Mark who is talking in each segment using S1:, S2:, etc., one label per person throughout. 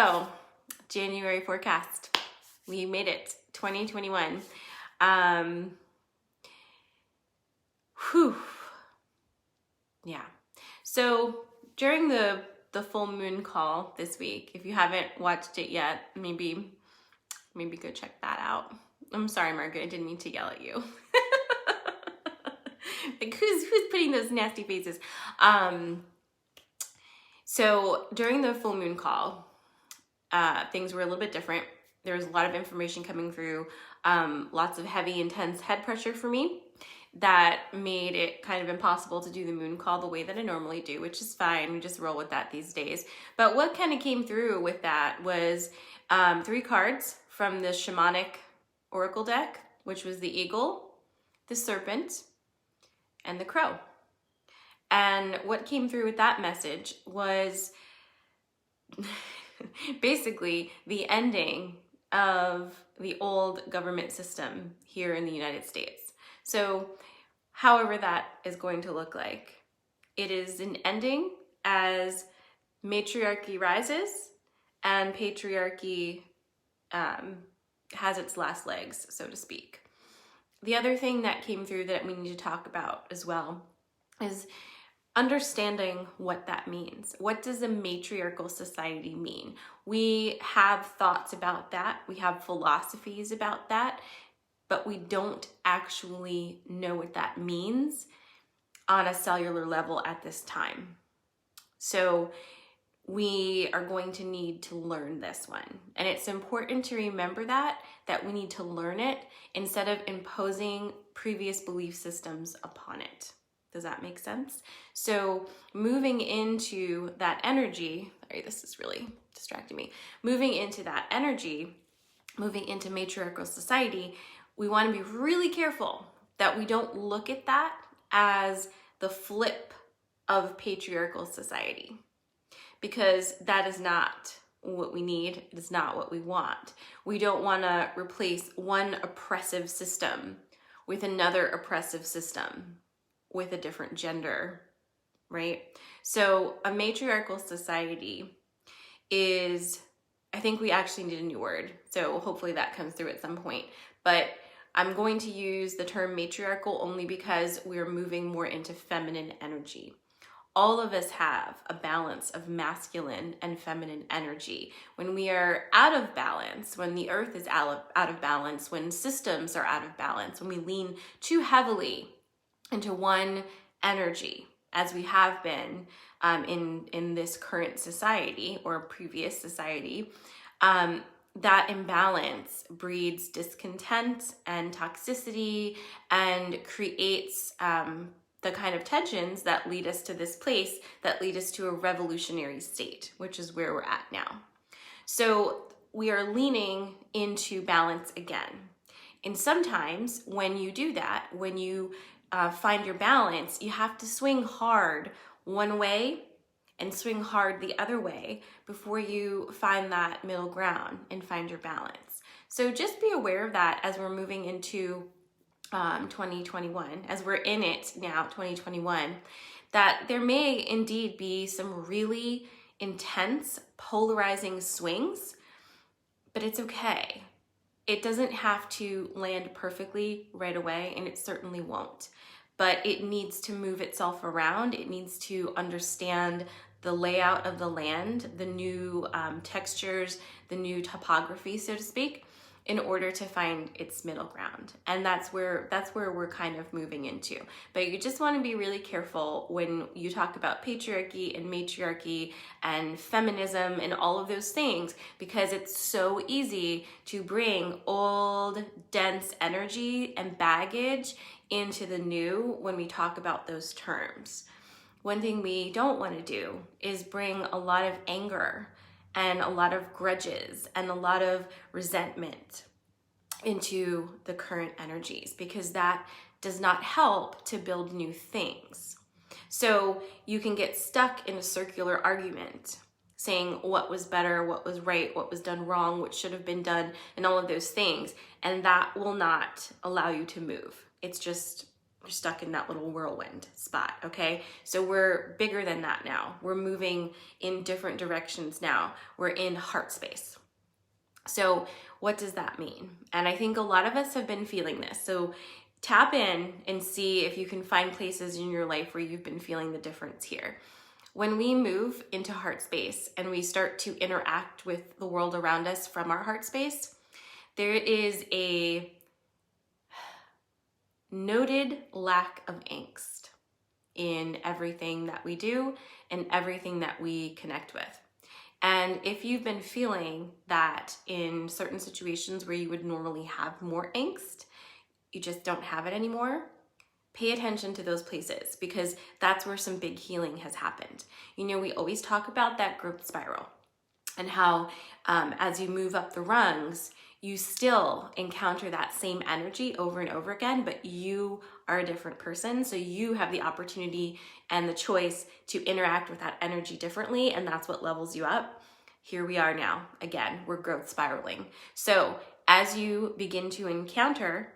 S1: So, January forecast. We made it, 2021. Whew. Yeah. So, during the full moon call this week, if you haven't watched it yet, maybe go check that out. I'm sorry, Margaret, I didn't mean to yell at you. Like, who's putting those nasty faces? So during the full moon call, things were a little bit different. There was a lot of information coming through, lots of heavy, intense head pressure for me that made it kind of impossible to do the moon call the way that I normally do, which is fine. We just roll with that these days. But what kind of came through with that was 3 cards from the shamanic oracle deck, which was the eagle, the serpent, and the crow. And what came through with that message was basically the ending of the old government system here in the United States. So however that is going to look like, it is an ending as matriarchy rises and patriarchy has its last legs, so to speak. The other thing that came through that we need to talk about as well is understanding what that means. What does a matriarchal society mean? We have thoughts about that. We have philosophies about that, but we don't actually know what that means on a cellular level at this time. So we are going to need to learn this one. And it's important to remember that we need to learn it instead of imposing previous belief systems upon it. Does that make sense? So moving into that energy, sorry, this is really distracting me. Moving into that energy, moving into matriarchal society, we want to be really careful that we don't look at that as the flip of patriarchal society, because that is not what we need. It is not what we want. We don't want to replace one oppressive system with another oppressive system with a different gender, right? So a matriarchal society is, I think we actually need a new word. So hopefully that comes through at some point. But I'm going to use the term matriarchal only because we're moving more into feminine energy. All of us have a balance of masculine and feminine energy. When we are out of balance, when the earth is out of balance, when systems are out of balance, when we lean too heavily into one energy, as we have been in this current society or previous society, that imbalance breeds discontent and toxicity and creates the kind of tensions that lead us to this place, that lead us to a revolutionary state, which is where we're at now. So we are leaning into balance again. And sometimes when you do that, when you find your balance, you have to swing hard one way and swing hard the other way before you find that middle ground and find your balance. So just be aware of that as we're moving into 2021, as we're in it now, 2021, that there may indeed be some really intense, polarizing swings, but it's okay. It doesn't have to land perfectly right away, and it certainly won't. But it needs to move itself around. It needs to understand the layout of the land, the new textures, the new topography, so to speak, in order to find its middle ground. And that's where we're kind of moving into. But you just want to be really careful when you talk about patriarchy and matriarchy and feminism and all of those things, because it's so easy to bring old, dense energy and baggage into the new when we talk about those terms. One thing we don't want to do is bring a lot of anger and a lot of grudges and a lot of resentment into the current energies, because that does not help to build new things. So you can get stuck in a circular argument saying what was better, what was right, what was done wrong, what should have been done, and all of those things, and that will not allow you to move. It's just you're stuck in that little whirlwind spot, okay? So we're bigger than that now. We're moving in different directions now. We're in heart space. So what does that mean? And I think a lot of us have been feeling this. So tap in and see if you can find places in your life where you've been feeling the difference here. When we move into heart space and we start to interact with the world around us from our heart space, there is a noted lack of angst in everything that we do and everything that we connect with. And if you've been feeling that in certain situations where you would normally have more angst, you just don't have it anymore, pay attention to those places, because that's where some big healing has happened. You know, we always talk about that growth spiral and how as you move up the rungs, you still encounter that same energy over and over again, but you are a different person. So you have the opportunity and the choice to interact with that energy differently, and that's what levels you up. Here we are now. Again, we're growth spiraling. So as you begin to encounter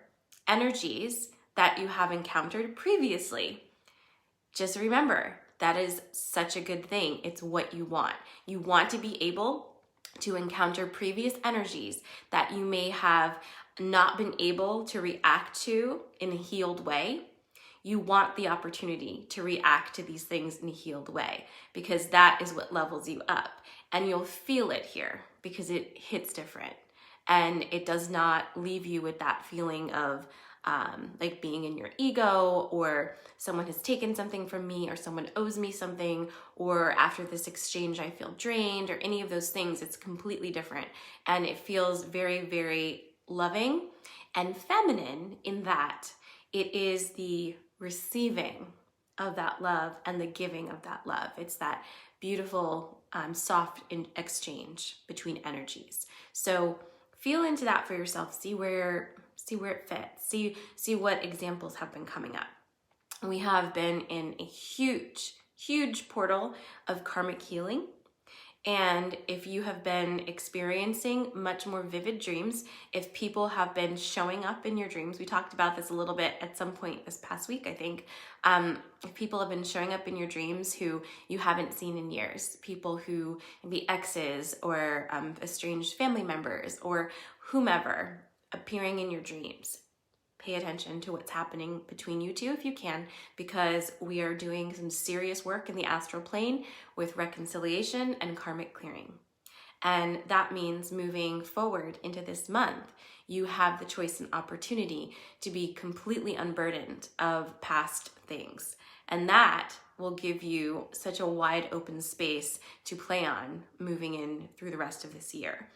S1: energies that you have encountered previously, just remember, that is such a good thing. It's what you want. You want to be able to encounter previous energies that you may have not been able to react to in a healed way. You want the opportunity to react to these things in a healed way, because that is what levels you up. And you'll feel it here because it hits different, and it does not leave you with that feeling of like being in your ego, or someone has taken something from me, or someone owes me something, or after this exchange I feel drained, or any of those things. It's completely different, and it feels very, very loving and feminine in that it is the receiving of that love and the giving of that love. It's that beautiful soft exchange between energies. So feel into that for yourself. See where it fits. See what examples have been coming up. We have been in a huge portal of karmic healing. And if you have been experiencing much more vivid dreams, if people have been showing up in your dreams, we talked about this a little bit at some point this past week, I think. If people have been showing up in your dreams who you haven't seen in years, people who maybe exes or estranged family members or whomever appearing in your dreams, pay attention to what's happening between you two if you can, because we are doing some serious work in the astral plane with reconciliation and karmic clearing. And that means moving forward into this month, you have the choice and opportunity to be completely unburdened of past things. And that will give you such a wide open space to play on moving in through the rest of this year.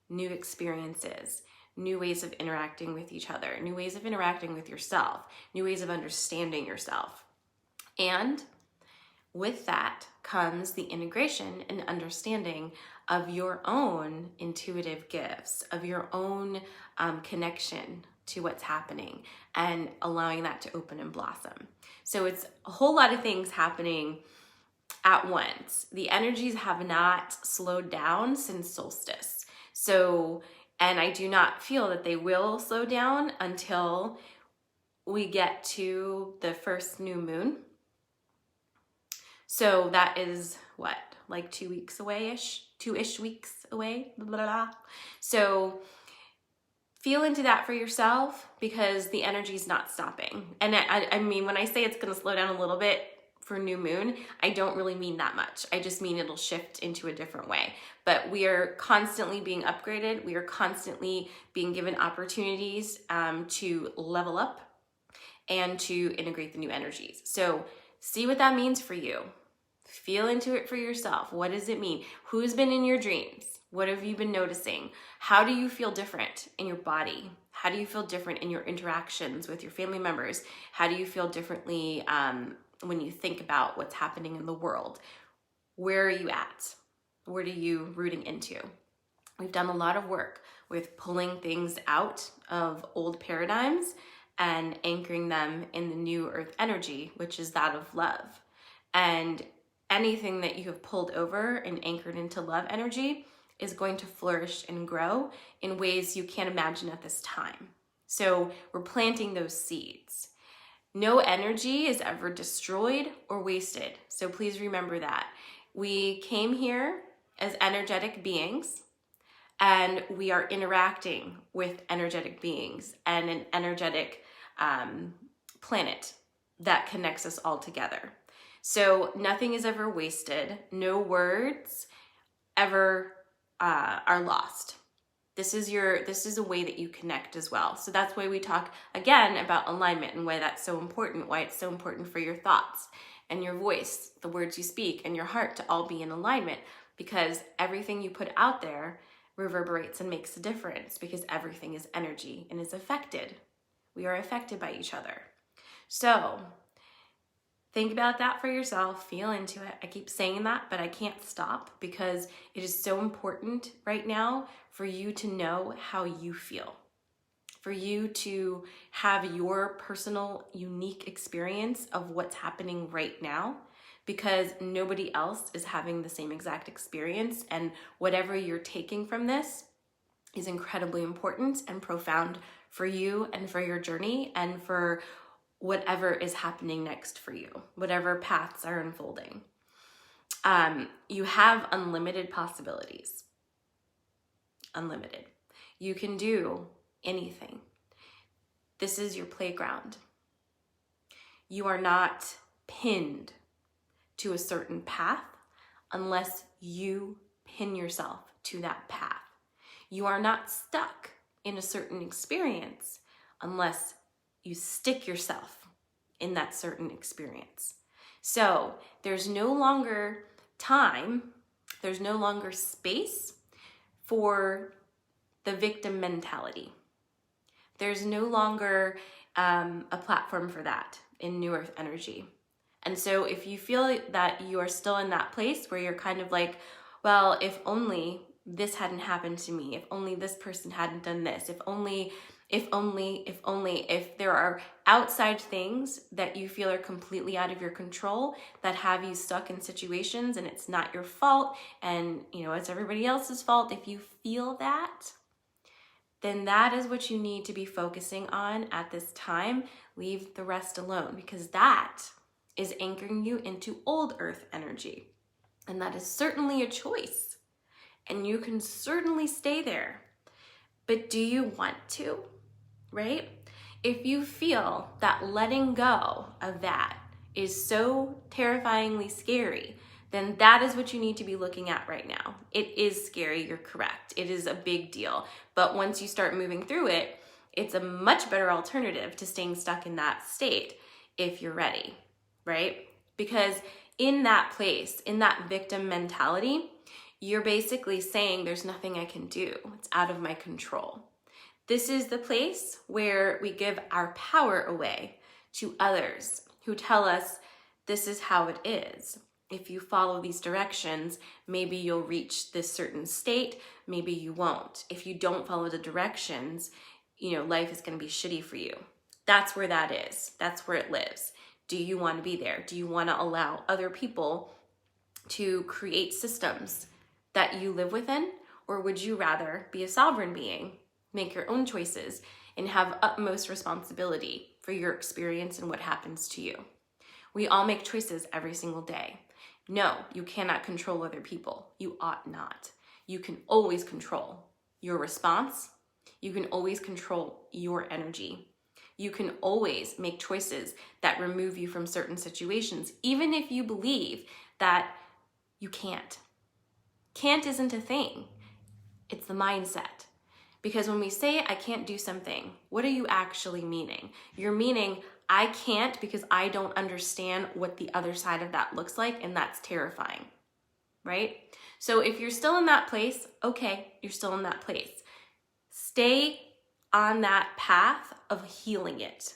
S1: New experiences, new ways of interacting with each other, new ways of interacting with yourself, new ways of understanding yourself. And with that comes the integration and understanding of your own intuitive gifts, of your own connection to what's happening, and allowing that to open and blossom. So it's a whole lot of things happening at once. The energies have not slowed down since solstice. And I do not feel that they will slow down until we get to the first new moon. So that is what, like 2 weeks away-ish, 2-ish weeks away, blah, blah, blah. So feel into that for yourself, because the energy is not stopping. And I mean, when I say it's going to slow down a little bit for new moon, I don't really mean that much. I just mean it'll shift into a different way. But we are constantly being upgraded. We are constantly being given opportunities to level up and to integrate the new energies. So see what that means for you. Feel into it for yourself. What does it mean? Who's been in your dreams? What have you been noticing? How do you feel different in your body? How do you feel different in your interactions with your family members? How do you feel differently when you think about what's happening in the world? Where are you at? What are you rooting into? We've done a lot of work with pulling things out of old paradigms and anchoring them in the new earth energy, which is that of love. And anything that you have pulled over and anchored into love energy is going to flourish and grow in ways you can't imagine at this time. So we're planting those seeds. No energy is ever destroyed or wasted. So please remember that. We came here as energetic beings, and we are interacting with energetic beings and an energetic planet that connects us all together. So nothing is ever wasted. No words ever are lost. This is a way that you connect as well. So that's why we talk again about alignment and why that's so important, why it's so important for your thoughts and your voice, the words you speak, and your heart to all be in alignment, because everything you put out there reverberates and makes a difference, because everything is energy and is affected. We are affected by each other. So think about that for yourself, feel into it. I keep saying that, but I can't stop, because it is so important right now for you to know how you feel, for you to have your personal, unique experience of what's happening right now, because nobody else is having the same exact experience. And whatever you're taking from this is incredibly important and profound for you and for your journey and for whatever is happening next for you, whatever paths are unfolding. You have unlimited possibilities. Unlimited. You can do anything. This is your playground. You are not pinned to a certain path unless you pin yourself to that path. You are not stuck in a certain experience unless you stick yourself in that certain experience. So there's no longer time, there's no longer space for the victim mentality. There's no longer a platform for that in New Earth energy. And so if you feel that you are still in that place where you're kind of like, well, if only this hadn't happened to me, if only this person hadn't done this, if there are outside things that you feel are completely out of your control that have you stuck in situations and it's not your fault and it's everybody else's fault, if you feel that, then that is what you need to be focusing on at this time. Leave the rest alone, because that is anchoring you into old earth energy. And that is certainly a choice. And you can certainly stay there. But do you want to? Right? If you feel that letting go of that is so terrifyingly scary, then that is what you need to be looking at right now. It is scary, you're correct. It is a big deal. But once you start moving through it, it's a much better alternative to staying stuck in that state if you're ready, right? Because in that place, in that victim mentality, you're basically saying there's nothing I can do. It's out of my control. This is the place where we give our power away to others who tell us this is how it is. If you follow these directions, maybe you'll reach this certain state, maybe you won't. If you don't follow the directions, life is going to be shitty for you. That's where that is. That's where it lives. Do you want to be there? Do you want to allow other people to create systems that you live within? Or would you rather be a sovereign being, make your own choices, and have utmost responsibility for your experience and what happens to you? We all make choices every single day. No, you cannot control other people. You ought not. You can always control your response. You can always control your energy. You can always make choices that remove you from certain situations, even if you believe that you can't. Can't isn't a thing. It's the mindset. Because when we say I can't do something, what are you actually meaning? You're meaning I can't because I don't understand what the other side of that looks like, and that's terrifying, right? So if you're still in that place, okay, you're still in that place. Stay on that path of healing it.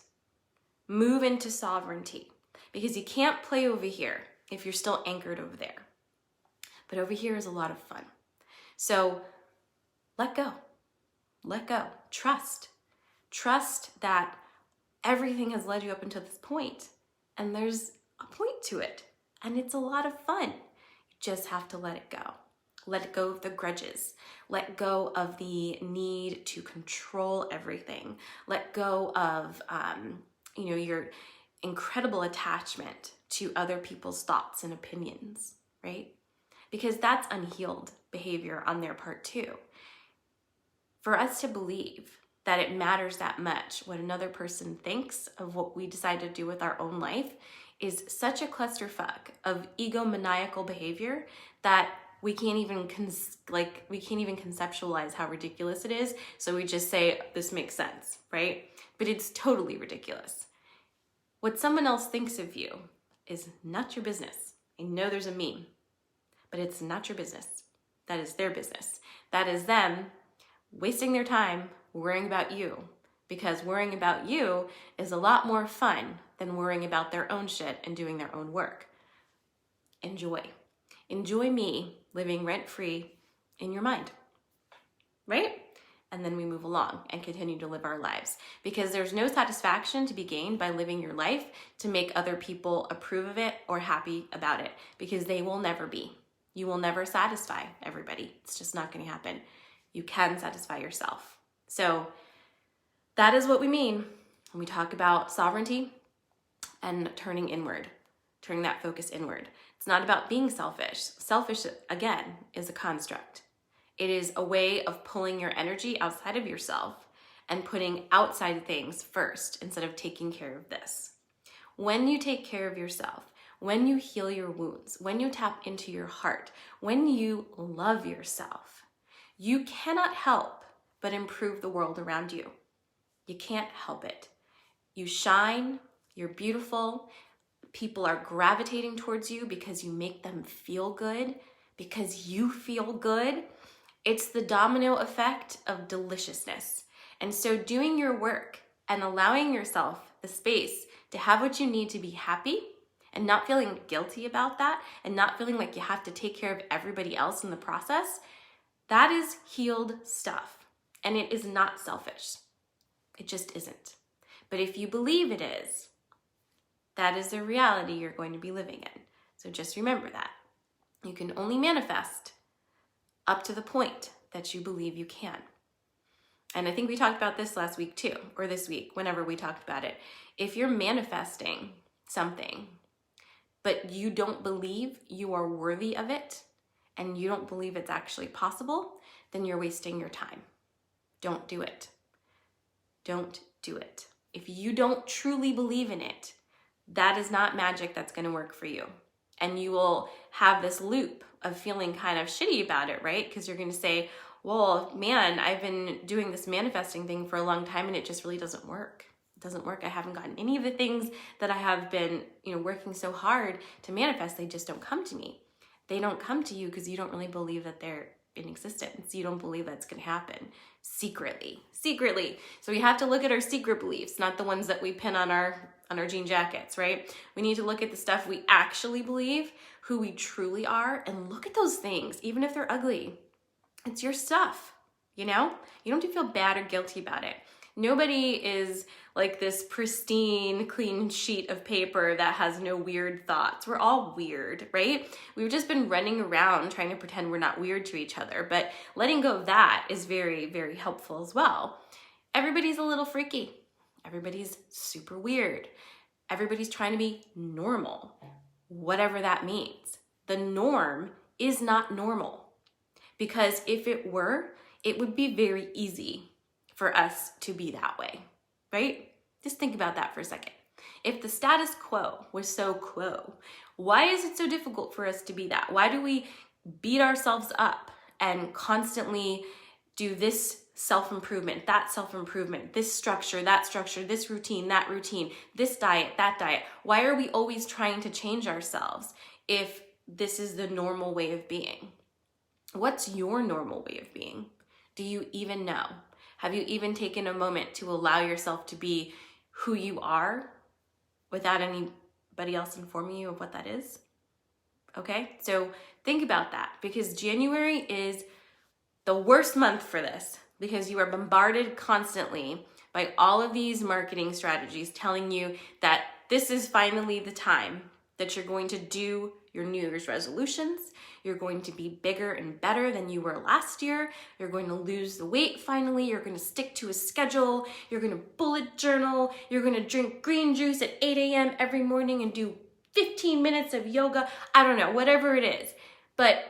S1: Move into sovereignty, because you can't play over here if you're still anchored over there. But over here is a lot of fun. So let go. Let go. Trust. Trust that everything has led you up until this point, and there's a point to it, and it's a lot of fun. You just have to let it go. Let go of the grudges. Let go of the need to control everything. Let go of, incredible attachment to other people's thoughts and opinions, right? Because that's unhealed behavior on their part too. For us to believe that it matters that much what another person thinks of what we decide to do with our own life is such a clusterfuck of egomaniacal behavior that we can't even conceptualize how ridiculous it is. So we just say, this makes sense, right? But it's totally ridiculous. What someone else thinks of you is not your business. I know there's a meme, but it's not your business. That is their business. That is them wasting their time worrying about you, because worrying about you is a lot more fun than worrying about their own shit and doing their own work. Enjoy. Enjoy me living rent-free in your mind, right? And then we move along and continue to live our lives, because there's no satisfaction to be gained by living your life to make other people approve of it or happy about it, because they will never be. You will never satisfy everybody. It's just not going to happen. You can satisfy yourself. So that is what we mean when we talk about sovereignty and turning inward, turning that focus inward. It's not about being selfish. Selfish, again, is a construct. It is a way of pulling your energy outside of yourself and putting outside things first instead of taking care of this. When you take care of yourself, when you heal your wounds, when you tap into your heart, when you love yourself, you cannot help but improve the world around you. You can't help it. You shine, you're beautiful, people are gravitating towards you because you make them feel good, because you feel good. It's the domino effect of deliciousness. And so doing your work and allowing yourself the space to have what you need to be happy and not feeling guilty about that and not feeling like you have to take care of everybody else in the process, that is healed stuff. And it is not selfish. It just isn't. But if you believe it is, that is the reality you're going to be living in. So just remember that. You can only manifest up to the point that you believe you can. And I think we talked about this last week too, or this week, whenever we talked about it. If you're manifesting something, but you don't believe you are worthy of it, and you don't believe it's actually possible, then you're wasting your time. Don't do it. Don't do it. If you don't truly believe in it, that is not magic that's going to work for you. And you will have this loop of feeling kind of shitty about it, right? Because you're going to say, well, man, I've been doing this manifesting thing for a long time and it just really doesn't work. It doesn't work. I haven't gotten any of the things that I have been, working so hard to manifest. They just don't come to me. They don't come to you because you don't really believe that they're in existence. You don't believe that's going to happen secretly. So we have to look at our secret beliefs, not the ones that we pin on our jean jackets, right? We need to look at the stuff we actually believe, who we truly are, and look at those things, even if they're ugly. It's your stuff, You don't have to feel bad or guilty about it. Nobody is like this pristine, clean sheet of paper that has no weird thoughts. We're all weird, right? We've just been running around trying to pretend we're not weird to each other, but letting go of that is very, very helpful as well. Everybody's a little freaky. Everybody's super weird. Everybody's trying to be normal, whatever that means. The norm is not normal, because if it were, it would be very easy for us to be that way, right? Just think about that for a second. If the status quo was so quo, why is it so difficult for us to be that? Why do we beat ourselves up and constantly do this self-improvement, that self-improvement, this structure, this routine, that routine, this diet, that diet? Why are we always trying to change ourselves if this is the normal way of being? What's your normal way of being? Do you even know? Have you even taken a moment to allow yourself to be who you are without anybody else informing you of what that is? Okay, so think about that, because January is the worst month for this, because you are bombarded constantly by all of these marketing strategies telling you that this is finally the time that you're going to do your New Year's resolutions. You're going to be bigger and better than you were last year. You're going to lose the weight finally. You're going to stick to a schedule. You're going to bullet journal. You're going to drink green juice at 8 a.m. every morning and do 15 minutes of yoga. I don't know, whatever it is. But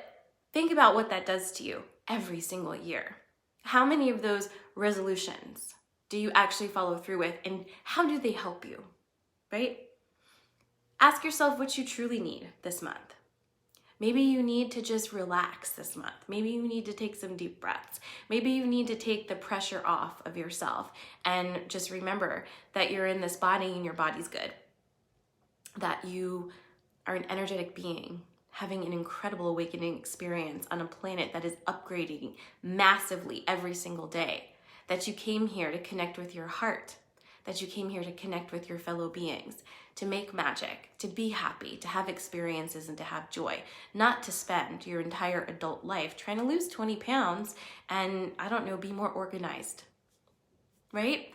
S1: think about what that does to you every single year. How many of those resolutions do you actually follow through with, and how do they help you, right? Ask yourself what you truly need this month. Maybe you need to just relax this month. Maybe you need to take some deep breaths. Maybe you need to take the pressure off of yourself and just remember that you're in this body and your body's good. That you are an energetic being having an incredible awakening experience on a planet that is upgrading massively every single day. That you came here to connect with your heart. That you came here to connect with your fellow beings, to make magic, to be happy, to have experiences and to have joy, not to spend your entire adult life trying to lose 20 pounds and, I don't know, be more organized, right?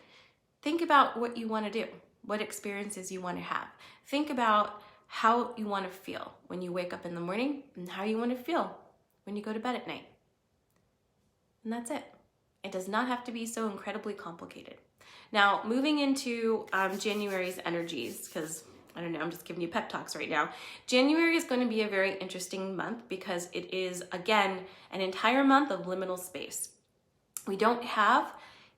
S1: Think about what you want to do, what experiences you want to have. Think about how you want to feel when you wake up in the morning and how you want to feel when you go to bed at night. And that's it. It does not have to be so incredibly complicated. Now, moving into January's energies, because I don't know, I'm just giving you pep talks right now. January is going to be a very interesting month because it is, again, an entire month of liminal space. We don't have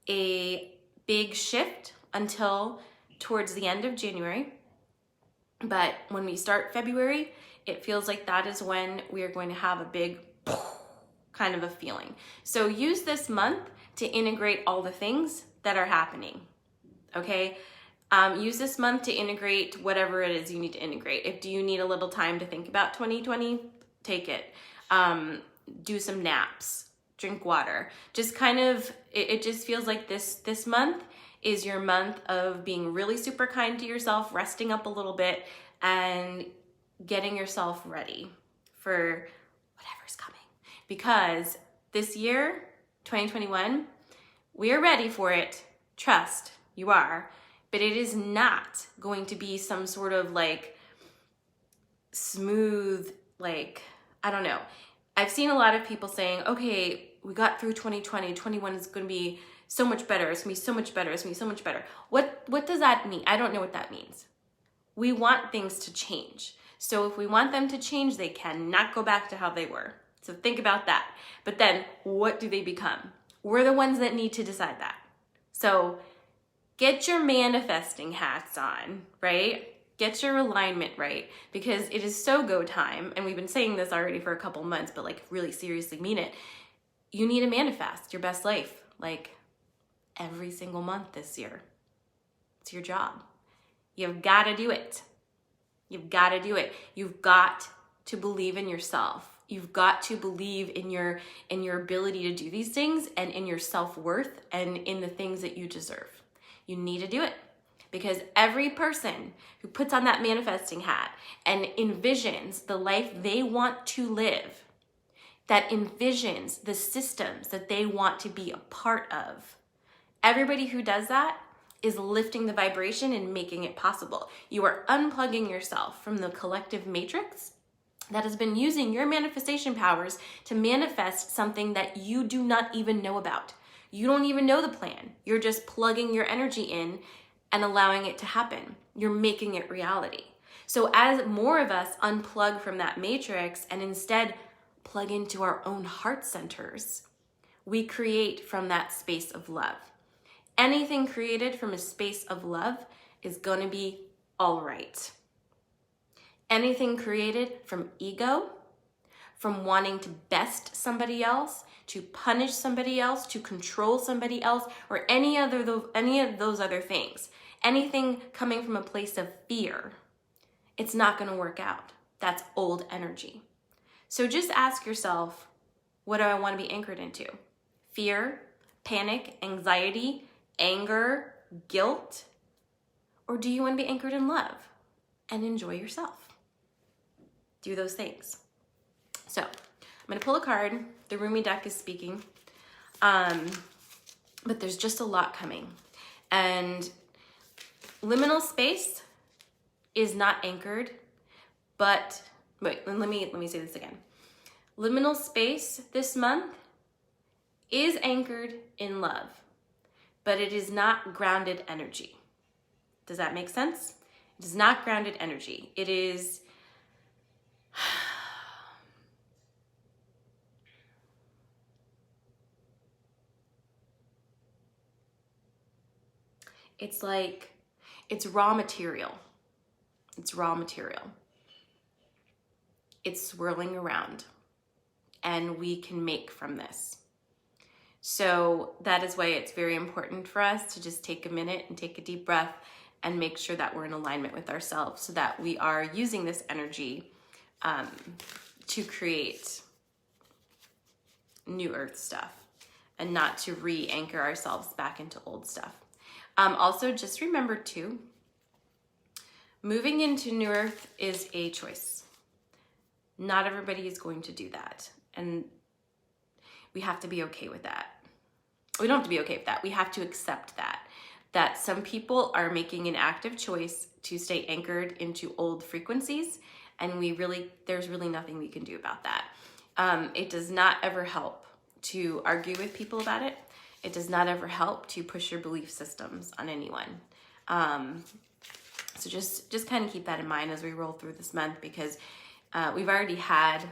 S1: a big shift until towards the end of January, but when we start February, it feels like that is when we are going to have a big kind of a feeling. So use this month to integrate all the things that are happening, okay? Use this month to integrate whatever it is you need to integrate. Do you need a little time to think about 2020? Take it. Do some naps, drink water. Just kind of, it just feels like this month is your month of being really super kind to yourself, resting up a little bit, and getting yourself ready for whatever's coming. Because this year, 2021, we are ready for it. Trust, you are. But it is not going to be some sort of like smooth, like, I don't know. I've seen a lot of people saying, okay, we got through 2020, 21 is going to be so much better. It's going to be so much better. It's going to be so much better. What does that mean? I don't know what that means. We want things to change. So if we want them to change, they cannot go back to how they were. So think about that. But then what do they become? We're the ones that need to decide that. So get your manifesting hats on, right? Get your alignment right, because it is so go time. And we've been saying this already for a couple months, but like really seriously mean it. You need to manifest your best life, like every single month this year. It's your job. You've got to do it. You've got to do it. You've got to believe in yourself. You've got to believe in your ability to do these things and in your self-worth and in the things that you deserve. You need to do it, because every person who puts on that manifesting hat and envisions the life they want to live, that envisions the systems that they want to be a part of, everybody who does that is lifting the vibration and making it possible. You are unplugging yourself from the collective matrix that has been using your manifestation powers to manifest something that you do not even know about. You don't even know the plan. You're just plugging your energy in and allowing it to happen. You're making it reality. So as more of us unplug from that matrix and instead plug into our own heart centers, we create from that space of love. Anything created from a space of love is going to be all right. Anything created from ego, from wanting to best somebody else, to punish somebody else, to control somebody else, or any of those other things, anything coming from a place of fear, it's not going to work out. That's old energy. So just ask yourself, what do I want to be anchored into? Fear, panic, anxiety, anger, guilt? Or do you want to be anchored in love and enjoy yourself? Do those things. So I'm going to pull a card. The Rumi deck is speaking. But there's just a lot coming. And liminal space is not anchored, but Wait, let me say this again. Liminal space this month is anchored in love, but it is not grounded energy. Does that make sense? It is not grounded energy. It is it's like, it's raw material. It's raw material. It's swirling around, and we can make from this. So that is why it's very important for us to just take a minute and take a deep breath and make sure that we're in alignment with ourselves, so that we are using this energy to create new earth stuff and not to re-anchor ourselves back into old stuff. Also, just remember too, moving into new earth is a choice. Not everybody is going to do that. And we have to be okay with that. We don't have to be okay with that. We have to accept that some people are making an active choice to stay anchored into old frequencies, and there's really nothing we can do about that. It does not ever help to argue with people about it. It does not ever help to push your belief systems on anyone. So just kind of keep that in mind as we roll through this month, because we've already had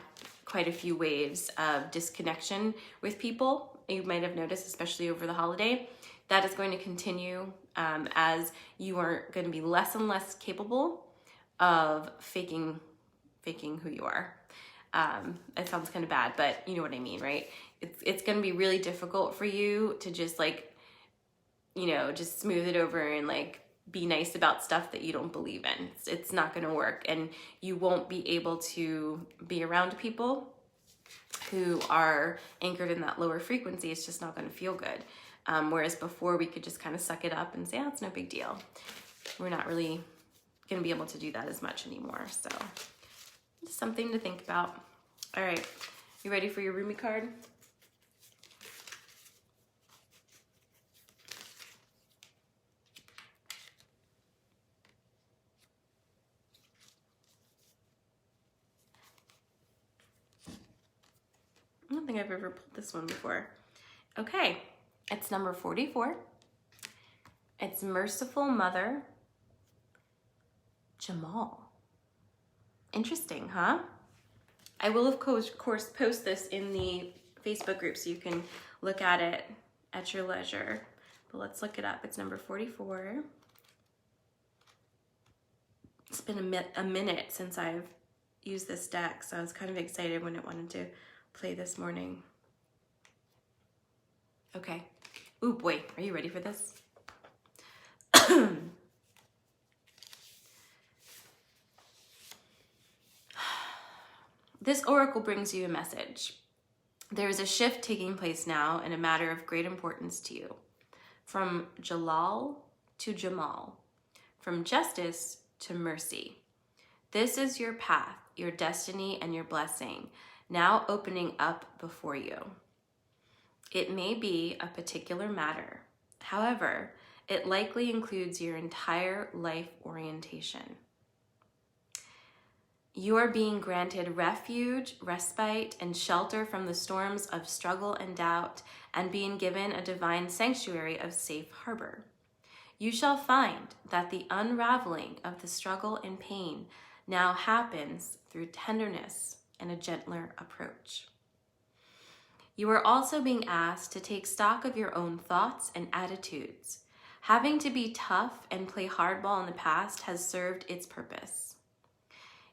S1: quite a few waves of disconnection with people. You might have noticed, especially over the holiday. That is going to continue as you are going to be less and less capable of faking who you are. It sounds kind of bad, but you know what I mean, right? It's going to be really difficult for you to just just smooth it over and be nice about stuff that you don't believe in. It's not going to work, and you won't be able to be around people who are anchored in that lower frequency. It's just not going to feel good. Whereas before, we could just kind of suck it up and say, oh, it's no big deal. We're not really going to be able to do that as much anymore. So just something to think about. All right, you ready for your Rumi card? I don't think I've ever pulled this one before. Okay, it's number 44. It's Merciful Mother Jamal. Interesting, huh? I will, of course, post this in the Facebook group so you can look at it at your leisure. But let's look it up. It's number 44. It's been a minute since I've used this deck, so I was kind of excited when it wanted to play this morning. Okay. Ooh, boy, are you ready for this? This oracle brings you a message. There is a shift taking place now in a matter of great importance to you. From Jalal to Jamal. From justice to mercy. This is your path, your destiny, and your blessing, now opening up before you. It may be a particular matter. However, it likely includes your entire life orientation. You are being granted refuge, respite, and shelter from the storms of struggle and doubt, and being given a divine sanctuary of safe harbor. You shall find that the unraveling of the struggle and pain now happens through tenderness and a gentler approach. You are also being asked to take stock of your own thoughts and attitudes. Having to be tough and play hardball in the past has served its purpose.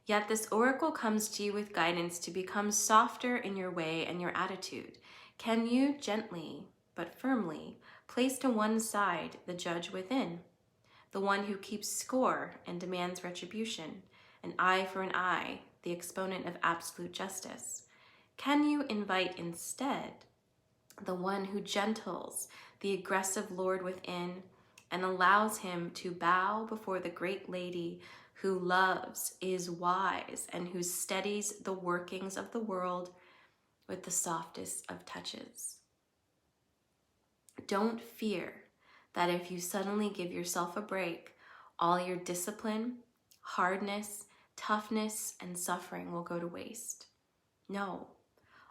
S1: Yet this oracle comes to you with guidance to become softer in your way and your attitude. Can you gently but firmly place to one side the judge within, the one who keeps score and demands retribution, an eye for an eye, the exponent of absolute justice? Can you invite instead the one who gentles the aggressive lord within and allows him to bow before the great lady who loves, is wise, and who steadies the workings of the world with the softest of touches? Don't fear that if you suddenly give yourself a break, all your discipline, hardness, toughness and suffering will go to waste. No,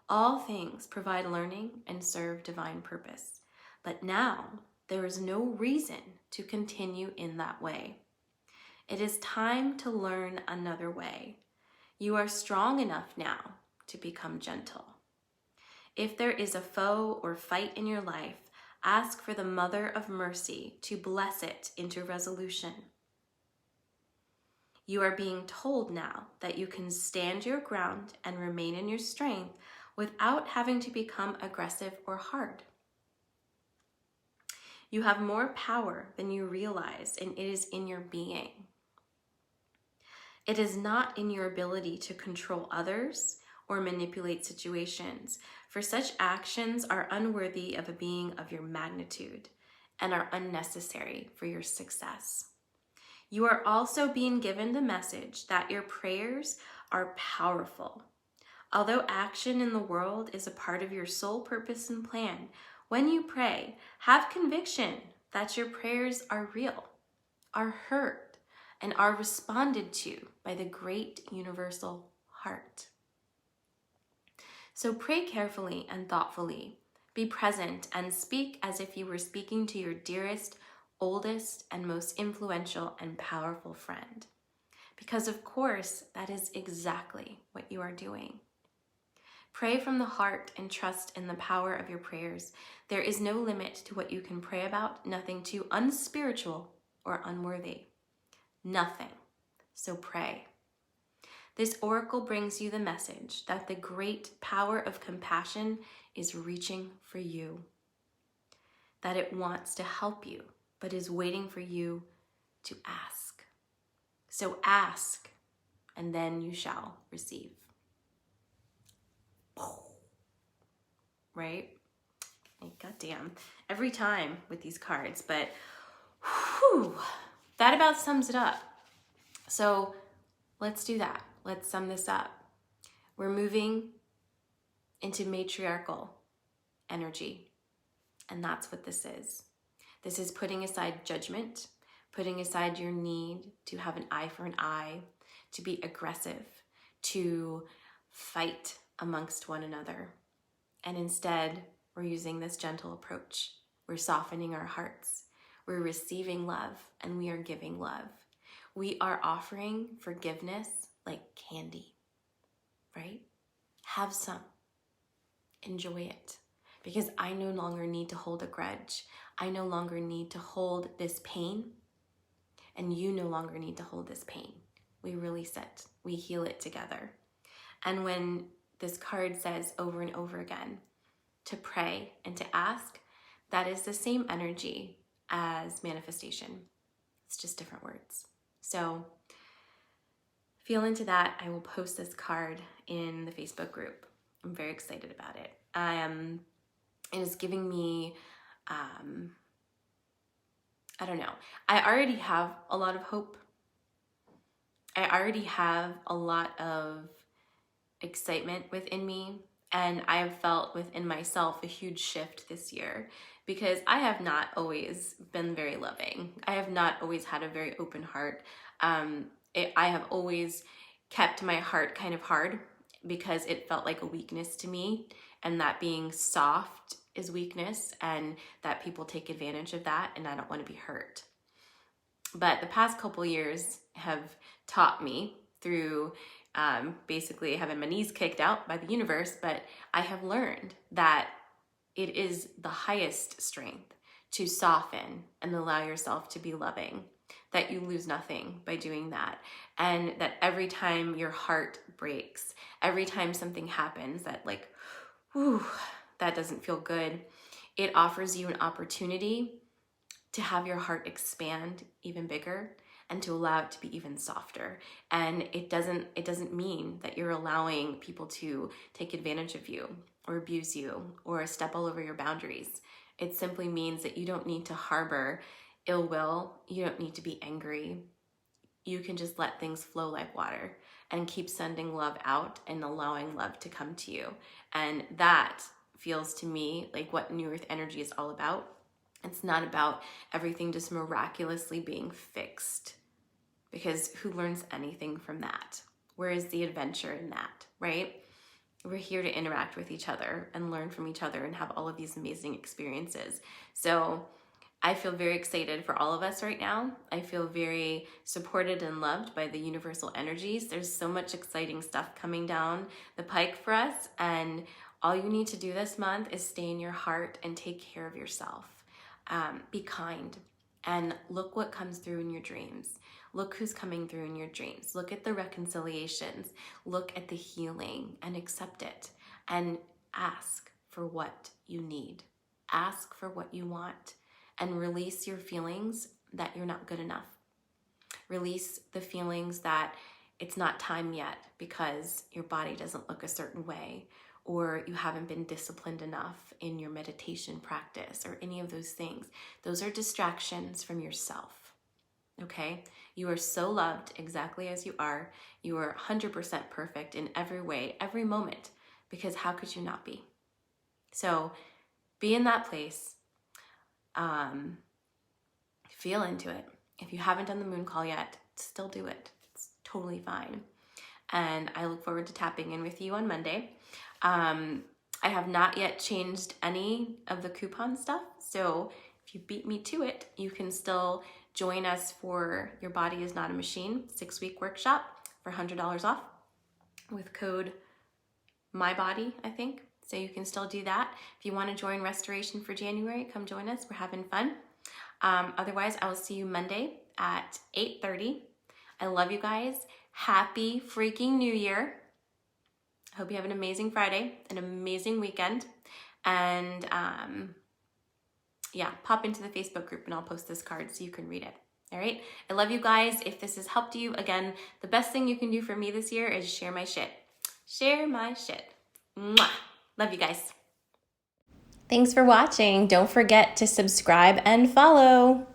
S1: all things provide learning and serve divine purpose. But now there is no reason to continue in that way. It is time to learn another way. You are strong enough now to become gentle. If there is a foe or fight in your life, ask for the Mother of Mercy to bless it into resolution. You are being told now that you can stand your ground and remain in your strength without having to become aggressive or hard. You have more power than you realize, and it is in your being. It is not in your ability to control others or manipulate situations, for such actions are unworthy of a being of your magnitude and are unnecessary for your success. You are also being given the message that your prayers are powerful. Although action in the world is a part of your sole purpose and plan, when you pray, have conviction that your prayers are real, are heard, and are responded to by the great universal heart. So pray carefully and thoughtfully. Be present and speak as if you were speaking to your dearest, oldest, and most influential and powerful friend. Because of course, that is exactly what you are doing. Pray from the heart and trust in the power of your prayers. There is no limit to what you can pray about, nothing too unspiritual or unworthy. Nothing. So pray. This oracle brings you the message that the great power of compassion is reaching for you, that it wants to help you, but is waiting for you to ask. So ask, and then you shall receive. Right? Like, goddamn, every time with these cards, but whew, that about sums it up. So let's do that. Let's sum this up. We're moving into matriarchal energy, and that's what this is. This is putting aside judgment, putting aside your need to have an eye for an eye, to be aggressive, to fight amongst one another. And instead, we're using this gentle approach. We're softening our hearts. We're receiving love, and we are giving love. We are offering forgiveness like candy, right? Have some. Enjoy it. Because I no longer need to hold a grudge. I no longer need to hold this pain. And you no longer need to hold this pain. We release it. We heal it together. And when this card says over and over again to pray and to ask, that is the same energy as manifestation. It's just different words. So feel into that. I will post this card in the Facebook group. I'm very excited about it. It is giving me, I don't know. I already have a lot of hope. I already have a lot of excitement within me, and I have felt within myself a huge shift this year because I have not always been very loving. I have not always had a very open heart. I have always kept my heart kind of hard because it felt like a weakness to me, and that being soft is weakness, and that people take advantage of that, and I don't want to be hurt. But the past couple years have taught me through basically having my knees kicked out by the universe, but I have learned that it is the highest strength to soften and allow yourself to be loving, that you lose nothing by doing that, and that every time your heart breaks, every time something happens that like, whew, that doesn't feel good, it offers you an opportunity to have your heart expand even bigger and to allow it to be even softer. And it doesn't mean that you're allowing people to take advantage of you or abuse you or step all over your boundaries. It simply means that you don't need to harbor ill will. You don't need to be angry. You can just let things flow like water and keep sending love out and allowing love to come to you. And that feels to me like what New Earth energy is all about. It's not about everything just miraculously being fixed, because who learns anything from that? Where is the adventure in that, right? We're here to interact with each other and learn from each other and have all of these amazing experiences. So I feel very excited for all of us right now. I feel very supported and loved by the universal energies. There's so much exciting stuff coming down the pike for us, and all you need to do this month is stay in your heart and take care of yourself. Be kind, and look what comes through in your dreams. Look who's coming through in your dreams. Look at the reconciliations. Look at the healing and accept it. And ask for what you need. Ask for what you want. And release your feelings that you're not good enough. Release the feelings that it's not time yet because your body doesn't look a certain way, or you haven't been disciplined enough in your meditation practice, or any of those things. Those are distractions from yourself, okay? You are so loved exactly as you are. You are 100% perfect in every way, every moment, because how could you not be? So be in that place. Feel into it. If you haven't done the moon call yet, still do it. It's totally fine. And I look forward to tapping in with you on Monday. I have not yet changed any of the coupon stuff, so if you beat me to it, you can still join us for Your Body Is Not a Machine 6-week workshop for $100 off with code MYBODY, I think. So you can still do that. If you want to join Restoration for January, come join us. We're having fun. Otherwise, I will see you Monday at 8:30. I love you guys. Happy freaking New Year. I hope you have an amazing Friday, an amazing weekend. And yeah, pop into the Facebook group and I'll post this card so you can read it. All right? I love you guys. If this has helped you, again, the best thing you can do for me this year is share my shit. Share my shit. Mwah. Love you guys. Thanks for watching. Don't forget to subscribe and follow.